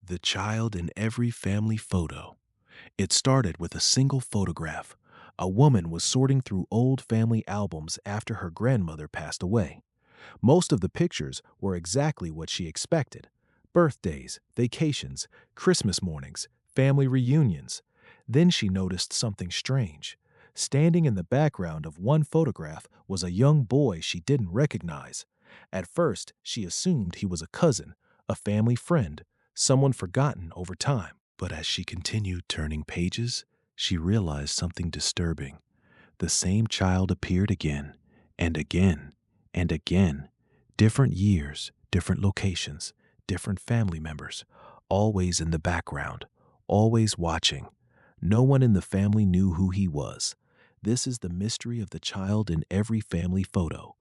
The child in every family photo. It started with a single photograph. A woman was sorting through old family albums after her grandmother passed away. Most of the pictures were exactly what she expected: birthdays, vacations, Christmas mornings, family reunions. Then she noticed something strange. Standing in the background of one photograph was a young boy she didn't recognize. At first, she assumed he was a cousin, a family friend, someone forgotten over time. But as she continued turning pages, she realized something disturbing. The same child appeared again and again and again. Different years, different locations, different family members, always in the background, always watching. No one in the family knew who he was. This is the mystery of the child in every family photo.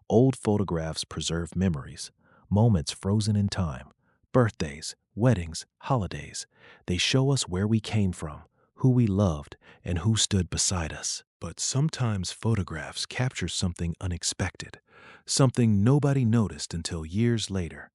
Old photographs preserve memories, moments frozen in time, birthdays, weddings, holidays. They show us where we came from, who we loved, and who stood beside us. But sometimes photographs capture something unexpected, something nobody noticed until years later.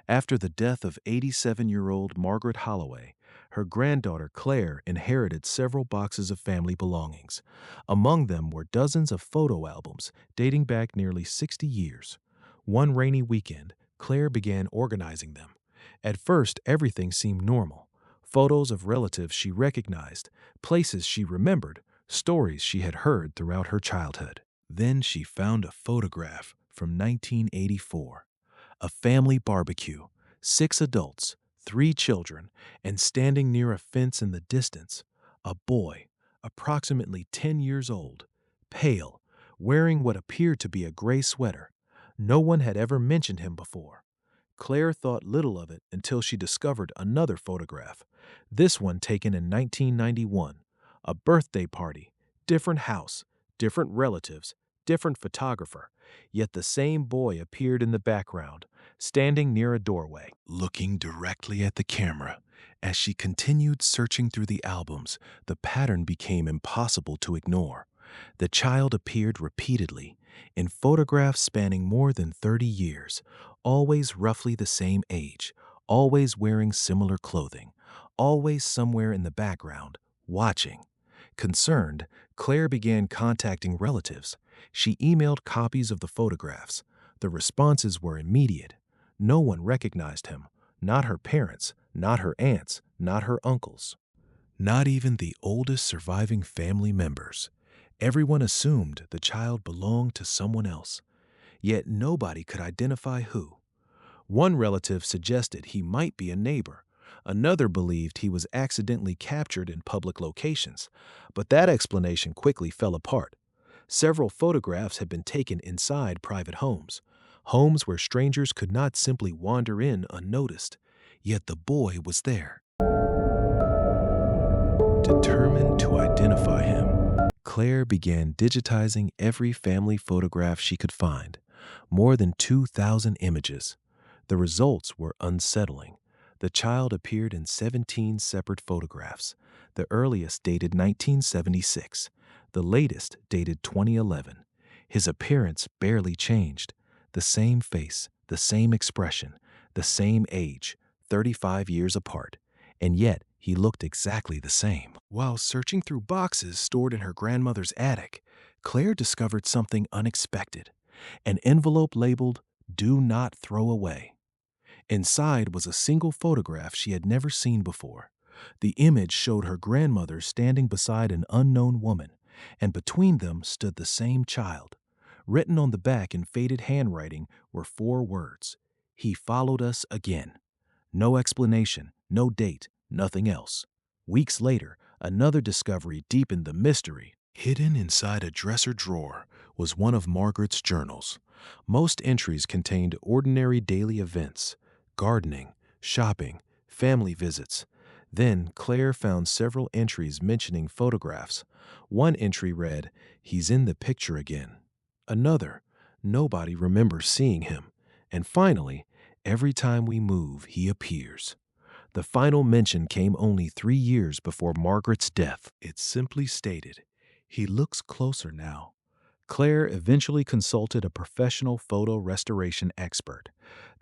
After the death of 87-year-old Margaret Holloway, her granddaughter Claire inherited several boxes of family belongings. Among them were dozens of photo albums dating back nearly 60 years. One rainy weekend, Claire began organizing them. At first, everything seemed normal. Photos of relatives she recognized, places she remembered, stories she had heard throughout her childhood. Then she found a photograph from 1984. A family barbecue, 6 adults, 3 children, and standing near a fence in the distance, a boy, approximately 10 years old, pale, wearing what appeared to be a gray sweater. No one had ever mentioned him before. Claire thought little of it until she discovered another photograph, this one taken in 1991. A birthday party, different house, different relatives, different photographer, yet the same boy appeared in the background, standing near a doorway, looking directly at the camera. As she continued searching through the albums, the pattern became impossible to ignore. The child appeared repeatedly, in photographs spanning more than 30 years, always roughly the same age, always wearing similar clothing, always somewhere in the background, watching. Concerned, Claire began contacting relatives. She emailed copies of the photographs. The responses were immediate. No one recognized him, not her parents, not her aunts, not her uncles, not even the oldest surviving family members. Everyone assumed the child belonged to someone else, yet nobody could identify who. One relative suggested he might be a neighbor. Another believed he was accidentally captured in public locations, but that explanation quickly fell apart. Several photographs had been taken inside private homes, homes where strangers could not simply wander in unnoticed. Yet the boy was there, determined to identify him. Claire began digitizing every family photograph she could find, more than 2,000 images. The results were unsettling. The child appeared in 17 separate photographs. The earliest dated 1976, the latest dated 2011. His appearance barely changed. The same face, the same expression, the same age, 35 years apart, and yet he looked exactly the same. While searching through boxes stored in her grandmother's attic, Claire discovered something unexpected: an envelope labeled "Do Not Throw Away." Inside was a single photograph she had never seen before. The image showed her grandmother standing beside an unknown woman, and between them stood the same child. Written on the back in faded handwriting were 4 words: "He followed us again." No explanation, no date, nothing else. Weeks later, another discovery deepened the mystery. Hidden inside a dresser drawer was one of Margaret's journals. Most entries contained ordinary daily events: gardening, shopping, family visits. Then Claire found several entries mentioning photographs. One entry read, "He's in the picture again." Another, "Nobody remembers seeing him." And finally, "Every time we move, he appears." The final mention came only 3 years before Margaret's death. It simply stated, "He looks closer now." Claire eventually consulted a professional photo restoration expert.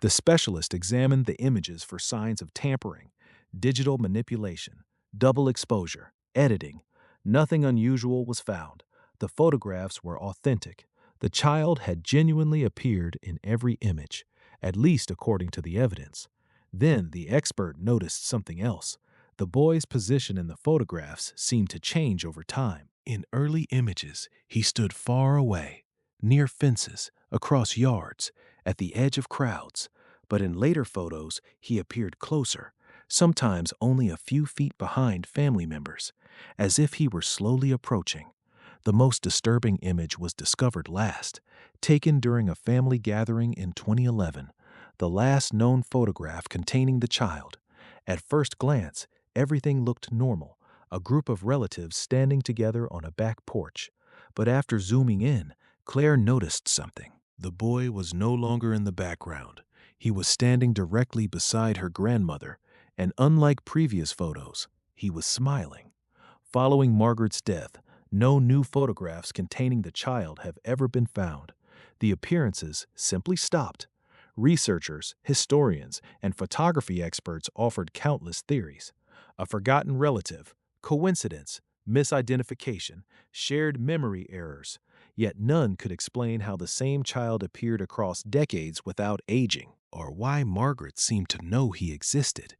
The specialist examined the images for signs of tampering, Digital manipulation, double exposure, editing. Nothing unusual was found. The photographs were authentic. The child had genuinely appeared in every image, at least according to the evidence. Then the expert noticed something else. The boy's position in the photographs seemed to change over time. In early images, he stood far away, near fences, across yards, at the edge of crowds. But in later photos, he appeared closer, sometimes only a few feet behind family members, as if he were slowly approaching. The most disturbing image was discovered last, taken during a family gathering in 2011, the last known photograph containing the child. At first glance, everything looked normal, a group of relatives standing together on a back porch. But after zooming in, Claire noticed something. The boy was no longer in the background. He was standing directly beside her grandmother, and unlike previous photos, he was smiling. Following Margaret's death, no new photographs containing the child have ever been found. The appearances simply stopped. Researchers, historians, and photography experts offered countless theories. A forgotten relative, coincidence, misidentification, shared memory errors. Yet none could explain how the same child appeared across decades without aging, or why Margaret seemed to know he existed.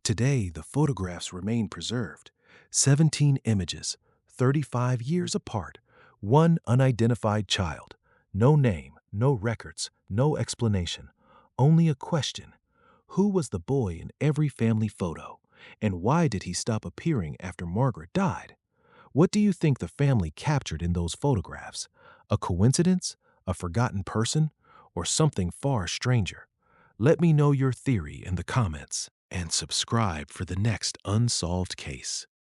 Today, the photographs remain preserved. 17 images, 35 years apart, one unidentified child. No name, no records, no explanation. Only a question. Who was the boy in every family photo? And why did he stop appearing after Margaret died? What do you think the family captured in those photographs? A coincidence? A forgotten person? Or something far stranger? Let me know your theory in the comments and subscribe for the next unsolved case.